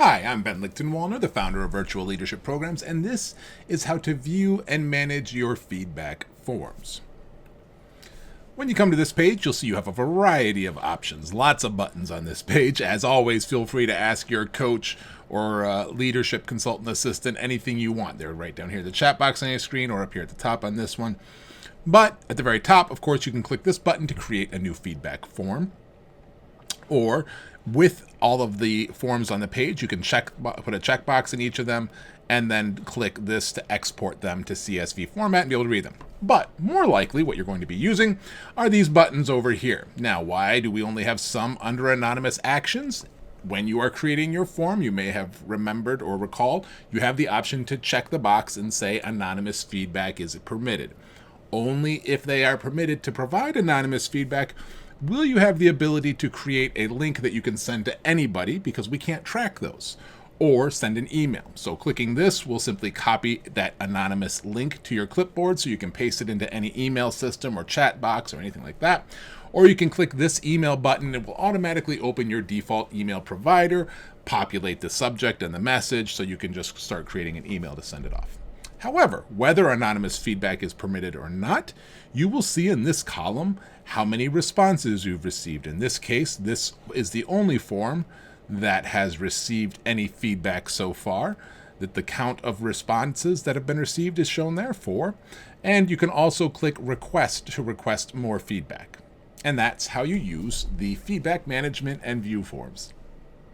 Hi, I'm Ben Lichtenwallner, the founder of Virtual Leadership Programs, and this is how to view and manage your feedback forms. When you come to this page, you'll see you have a variety of options, lots of buttons on this page. As always, feel free to ask your coach or leadership consultant assistant anything you want. They're right down here in the chat box on your screen or up here at the top on this one. But at the very top, of course, you can click this button to create a new feedback form. Or with all of the forms on the page, you can put a checkbox in each of them and then click this to export them to CSV format and be able to read them. But more likely what you're going to be using are these buttons over here. Now, why do we only have some under anonymous actions? When you are creating your form, you may have remembered or recall, you have the option to check the box and say anonymous feedback is permitted. Only if they are permitted to provide anonymous feedback will you have the ability to create a link that you can send to anybody, because we can't track those, or send an email. So clicking this will simply copy that anonymous link to your clipboard so you can paste it into any email system or chat box or anything like that. Or you can click this email button. It will automatically open your default email provider, populate the subject and the message, so you can just start creating an email to send it off. However, whether anonymous feedback is permitted or not, you will see in this column how many responses you've received. In this case, this is the only form that has received any feedback so far. That the count of responses that have been received is shown there, 4. And you can also click request to request more feedback. And that's how you use the feedback management and view forms.